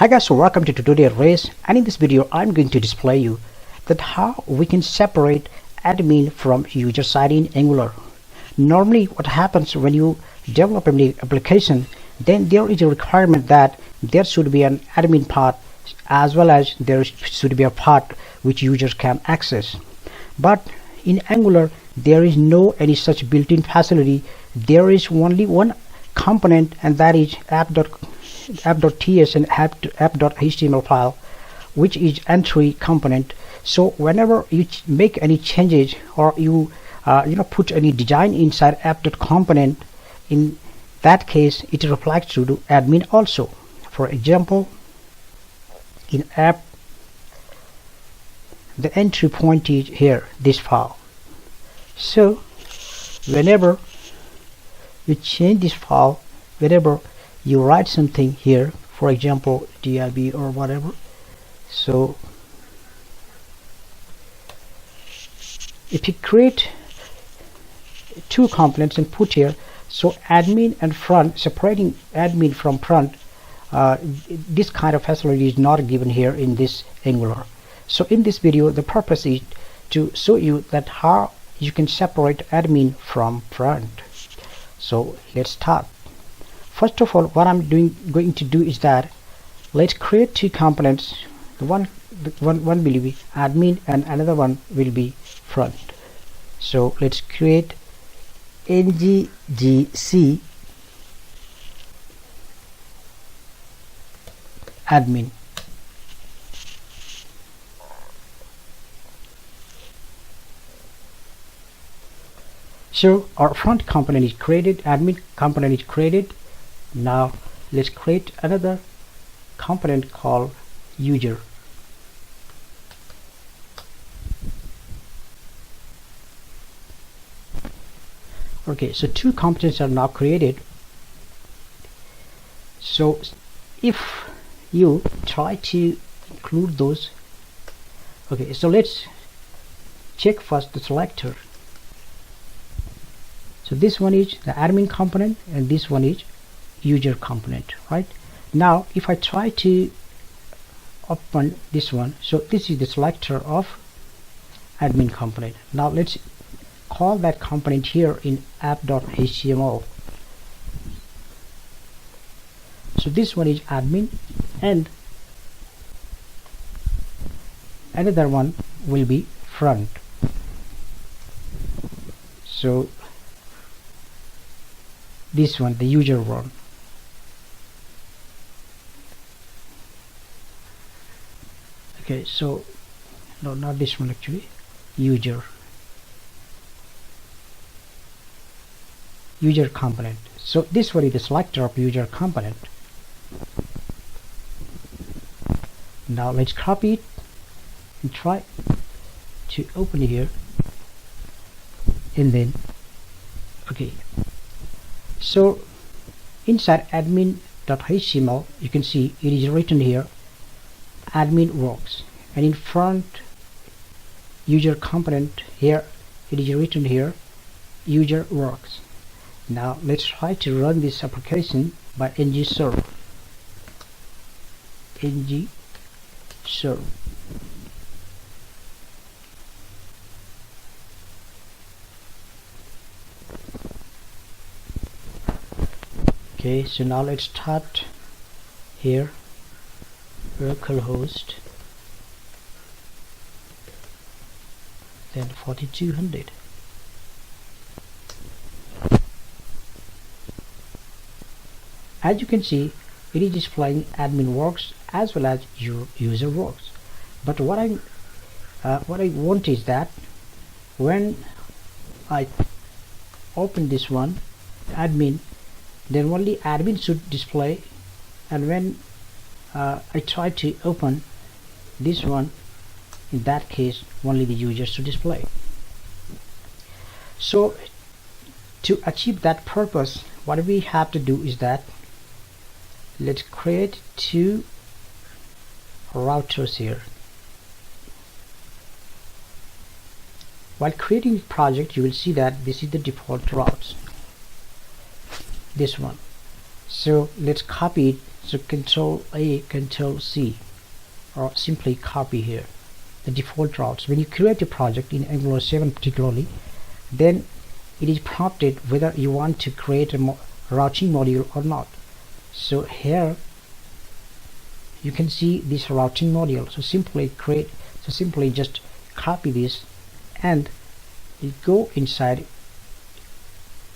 Hi guys, so welcome to tutorial race, and in this video I'm going to display you that how we can separate admin from user side in Angular. Normally what happens when you develop an application, then there is a requirement that there should be an admin part as well as there should be a part which users can access. But in Angular there is no any such built-in facility. There is only one component, and that is app.ts and app.html file, which is entry component. So whenever you make any changes or you put any design inside app.component, in that case it reflects to the admin also. For example, in app, the entry point is here, this file. So whenever you change this file, whenever you write something here, for example dib or whatever, so if you create two components and put here, so admin and front, separating admin from front, this kind of facility is not given here in this Angular. So in this video the purpose is to show you that how you can separate admin from front. So let's start. First of all, what I'm going to do is that let's create two components. One will be admin and another one will be front. So let's create nggc admin. So our front component is created, admin component is created. Now let's create another component called user. Okay, so two components are now created. So if you try to include those, okay, so let's check first the selector. So this one is the admin component and this one is user component, right? Now if I try to open this one, so this is the selector of admin component. Now let's call that component here in app.html. So this one is admin and another one will be front. So this one, the user one. Okay, so no, not this one actually, user component. So this one is the selector of user component. Now let's copy it and try to open it here, and then okay, so inside admin.html you can see it is written here admin works, and in front user component here it is written here user works. Now let's try to run this application by ngserve. Okay, so now let's start here, localhost, then 4200. As you can see, it is displaying admin works as well as user works. But what I want is that when I open this one, admin, then only admin should display, and when I try to open this one, in that case only the user should display. So to achieve that purpose, what we have to do is that let's create two routers here. While creating the project, you will see that this is the default routes, this one. So let's copy it. So Control A, Control C, or simply copy here the default routes. When you create a project in Angular 7 particularly, then it is prompted whether you want to create a routing module or not. So here you can see this routing module. So simply just copy this and go inside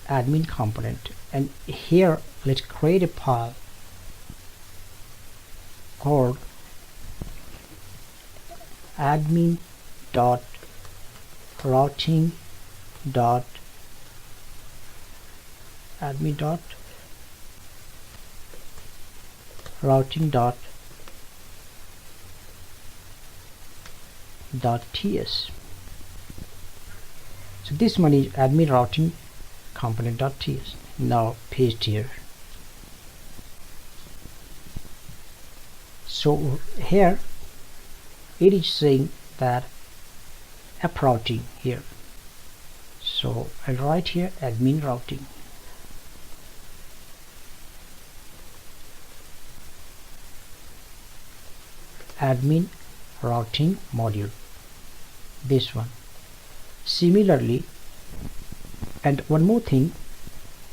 admin component, and here let's create a file called admin dot routing dot ts. So this one is admin routing component.ts. Now paste here. So here it is saying that app routing here. So I'll write here admin routing. Admin routing module, this one. Similarly, and one more thing,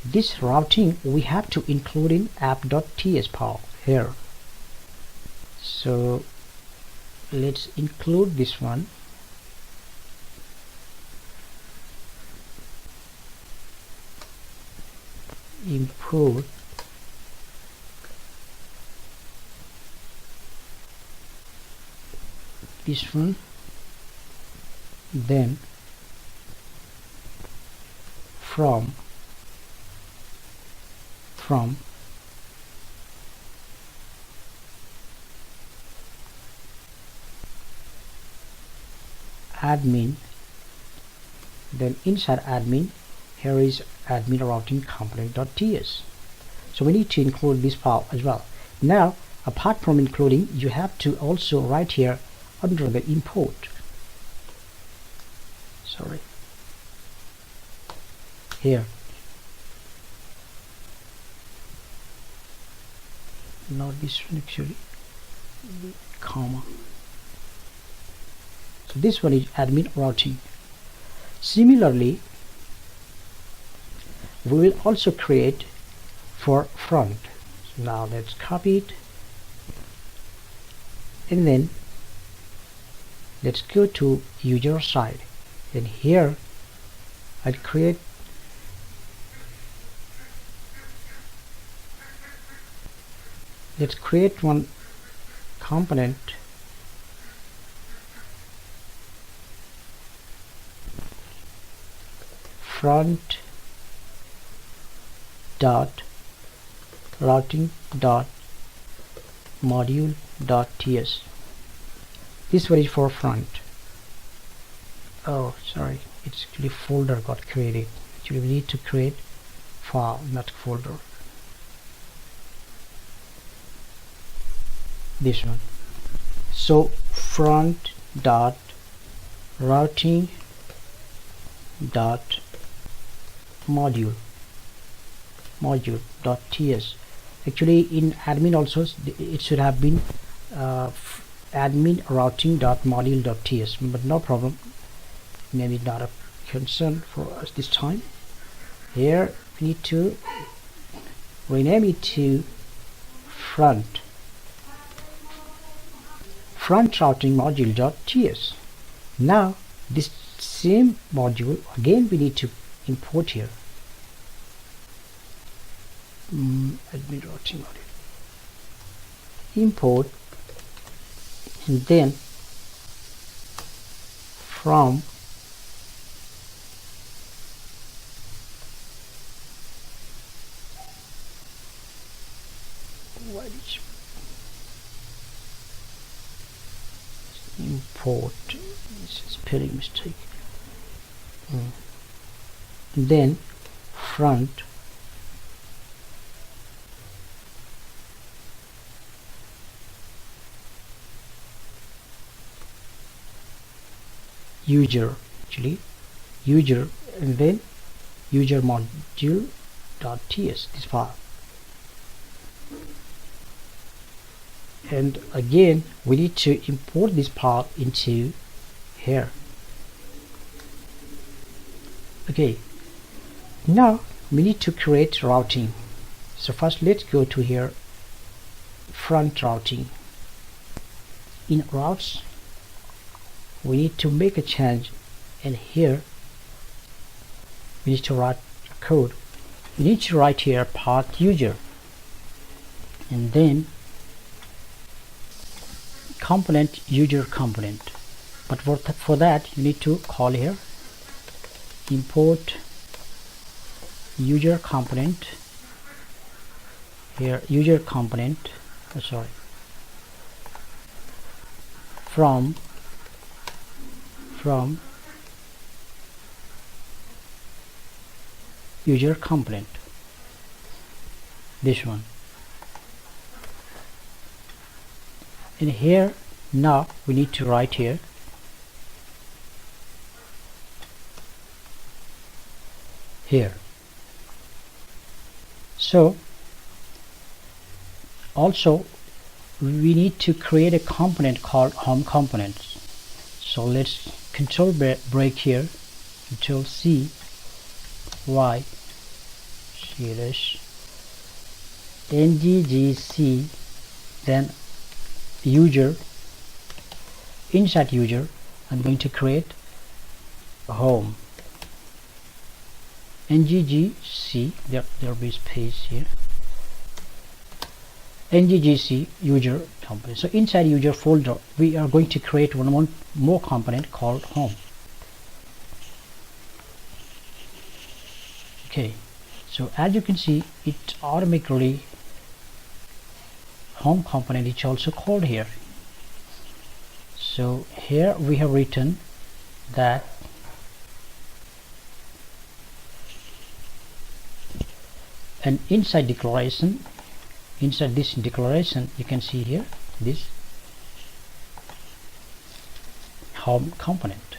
this routing we have to include in app.ts file here. So let's include this one. Import this one, then from admin, then inside admin here is admin routing component.ts. So we need to include this file as well. Now apart from including, you have to also write here under the import, here, not this one actually, comma. So this one is admin routing. Similarly, we will also create for front. So now let's copy it, and then let's go to user side, and here I'll create one component front dot routing dot module dot ts. This one is for front. Oh, sorry, it's actually folder got created. Actually we need to create file, not folder. This one. So front dot routing dot module dot ts. Actually in admin also it should have been admin routing dot module dot ts, but no problem, maybe not a concern for us this time. Here we need to rename it to front routing module dot ts. Now this same module again we need to import here. Admin routing module, import, and then from import, this is spelling mistake, then front user, and then user module dot ts, this file. and again we need to import this path into here. Okay, now we need to create routing. So first let's go to here, front routing. In routes we need to make a change, and here we need to write a code. We need to write here path user, and then component user component. But for that you need to call here import user component, here user component from user component, this one. And here now we need to write here so also we need to create a component called home components. So let's control break here, control C Y NGGC, then user. Inside user I'm going to create home NGGC, there will be space here, NGGC user component. So inside user folder we are going to create one more component called home. Okay, so as you can see, it automatically home component is also called here. So here we have written that and inside declaration, inside this declaration you can see here this home component.